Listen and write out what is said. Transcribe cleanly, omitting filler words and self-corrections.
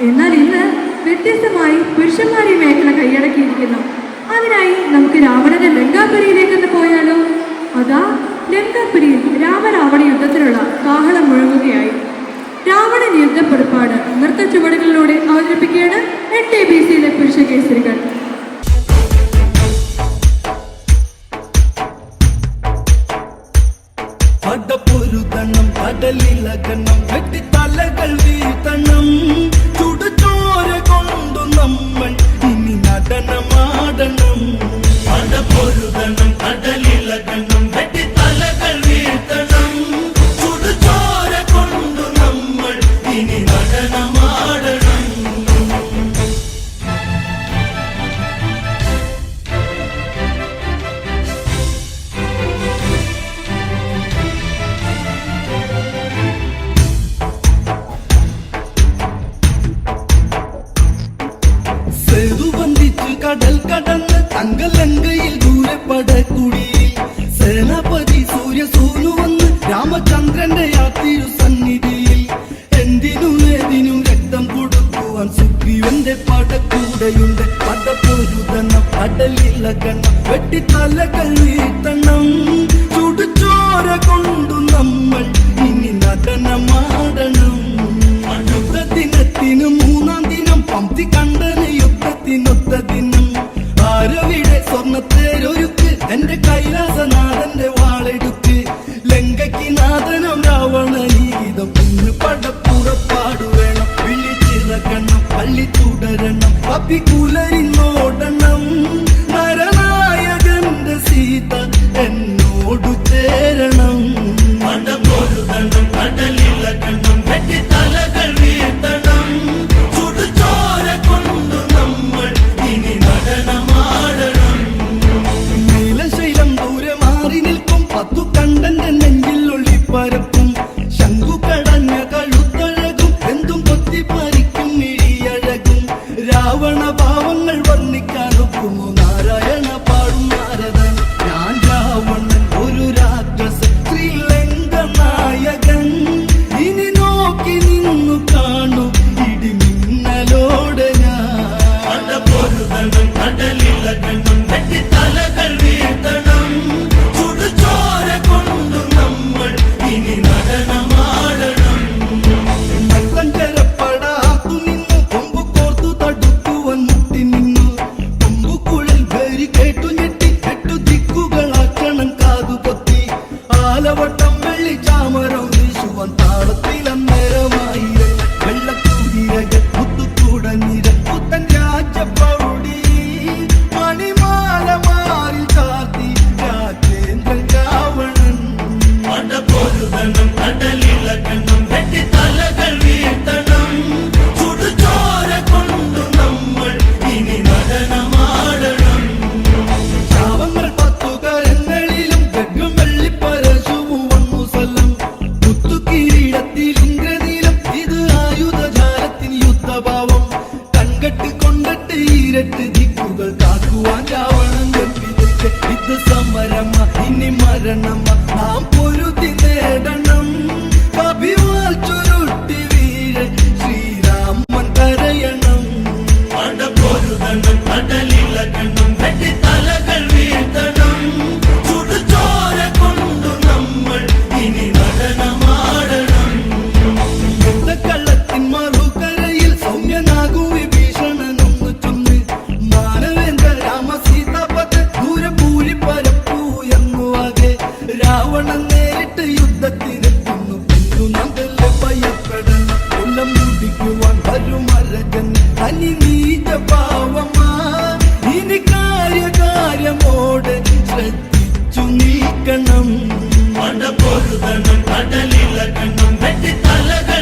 എന്നാൽ ഇന്ന് വ്യത്യസ്തമായി പുരുഷന്മാർ ഈ മേഖല കൈയടക്കിയിരിക്കുന്നു. അതിനായി നമുക്ക് രാവണന്റെ ലങ്കാപുരിയിലേക്കൊന്ന് പോയാലോ? അതാ ലങ്കാപുരിയിൽ രാമരാവണ യുദ്ധത്തിനുള്ള കാഹളം മുഴങ്ങുകയായി. രാവണൻ യുദ്ധപ്പെടുപ്പാട് നൃത്ത ചുവടുകളിലൂടെ അവതരിപ്പിക്കുകയാണ് NTBCയിലെ പുരുഷ കേസരികൾ. പടപ്പൊരുതണം കടലിളകണം വെട്ടിത്തലകൾ വീഴ്ത്തണം ചുടുചോര കൊണ്ടു നമ്മൾ ഇനി നടനമാടണം. പടപ്പൊരുതണം കടലിളകണം വെട്ടിത്തലകൾ വീഴ്ത്തണം ചുടുചോര കൊണ്ടു നമ്മൾ ഇനി നടനമാടണം. കടൽ കടന്ന് തങ്കലങ്കയിൽ ദൂരപ്പടക്കുടിയിൽ സേനാപതി സൂര്യസൂനു വന്ന് രാമചന്ദ്രന്റെ യാത്തിരു സന്നിധിയിൽ എന്തിനും ഏതിനും രക്തം കൊടുക്കുവാൻ സുഗ്രീവന്റെ പടക്കൂടെയുണ്ട്. പടപ്പൊരുതണം കടലിളകണം വെട്ടിത്തലകൾ വീഴ്ത്തണം ചുടുചോര കൊണ്ടു നമ്മൾ ഇനി നടനമാടണം. യുദ്ധദിനത്തിന് 3-ാം ദിനം പംക്തി കണ്ടന് യുദ്ധത്തിനൊത്ത ദിനം ആരവിടെ സ്വർണ്ണത്തേരൊരുക്ക് എന്റെ കൈലാസനാഥന്റെ വാളെടുക്ക് ലങ്കയ്ക്ക് നാഥനം രാവണനീതം ഇന്ന് പടപ്പുറപ്പാടു വേണം. വിളിച്ചിറക്കണം പള്ളി തുടരണം അഭികുലരിന്നോടണം നരനായകന്റെ സീത എന്നോടു ചേരണം. പടപ്പൊരുതണം കടലിളകണം വെട്ടിത്തലകൾ വീഴ്ത്തണം ചുടുചോര കൊണ്ടു നമ്മൾ ഇനി നടനമാടണം. നീലശൈലം ദൂരെ മാറി നിൽക്കും 10 കണ്ടന്റെ നെഞ്ചിൽ ഒളിപ്പരപ്പും ശംഖു കടഞ്ഞ കഴുത്തഴകും എന്തും കൊത്തിപ്പറിക്കും ഇഴിയഴകും രാവണ ഭാവങ്ങൾ വർണ്ണിക്കാനൊക്കുമോ നാരായണ പാടും നാരദൻ. ഞാൻ രാവണൻ ഒരു രാക്ഷസൻ ശ്രീലങ്ക നായകൻ ഇനി നോക്കി നിന്നു കാണും ഇടിമിന്നലോടെ ഞാൻ. പടപ്പൊരുതണം കടലിളകണം വെട്ടിത്തലകൾ വീഴ്ത്തണം ചുടുചോര കൊണ്ടു നമ്മൾ ഇനി നടനമാടണം. നല്ലഞ്ചരപ്പടാത്തു നിന്നു കൊമ്പു കോർത്തു തടുക്കുവൻ മുട്ടി നിന്നു കൊമ്പുകുഴൽ പേരി കേട്ടു ഞെട്ടി 8 ദിക്കുകളാക്കണം കാതുപൊത്തി ആലവട്ടം വെള്ളി ചാമരം വീശുവാൻ താളത്തിലന്നേരമായി വെള്ളക്കൂതിരകൾ മുത്തുകൂടനിര പുത്തൻ രാജപൗടി മണിമാല മാറി ചാർത്തി രാജേന്ദ്രൻ രാവണൻ. പടപ്പൊരുതണം കടലിളകണം വെട്ടിത്തലകൾ വീഴ്ത്തണം ചുടുചോര കൊണ്ടു നമ്മൾ ഇനി നടനമാടണം. ശാവങ്ങൾ 10 കരങ്ങളിലും ഗർഗം വെള്ളിപ്പരശുവും വന്നു സല്ലം കുത്തുകിരീടത്തിൽ ഇന്ദ്രനീലം ഇത് ആയുധജാലത്തിന് യുദ്ധഭാവം കൺകെട്ട് കൊണ്ടിട്ട് ഇരട്ട് ദിക്കുകൾ കാക്കുവാൻ രാവണൻ ഗർഭിതയ്ക്ക് ഇത് സമരമ ഇനി മരണമ നാം പൊരുതി നേടണം. കവിവാൽ ചുരുട്ടി വീര ശ്രീരാമൻ കരയണം. പടപ്പൊരുതണം കടലിളകണം വെട്ടിത്തലകൾ വീഴ്ത്തണം ചുടുചോര കൊണ്ടു നമ്മൾ ഇനി നടനമാടണം. യുദ്ധക്കള്ളത്തിൻ മറുകരയിൽ സൗമ്യനാകൂ വിഭീഷണനൊന്നു ചൊന്ന് മാനവേന്ദ്ര രാമ സീതാപത ദൂരപൂരി പരപ്പൂ എന്നുവാകെ രാവണൻ നേരിട്ട് യുദ്ധത്തിനെത്തുന്നു. പിന്നു നന്ദല് ഭയപ്പെടണം കൊല്ലം മുടിക്കുവാൻ വരുമരജൻ അനി നീച പാവമാ ഇനി കാര്യകാര്യമോടെ ശ്രദ്ധിച്ചു നീക്കണം. പടപ്പൊരുതണം കടലിളകണം വെട്ടിത്തലകൾ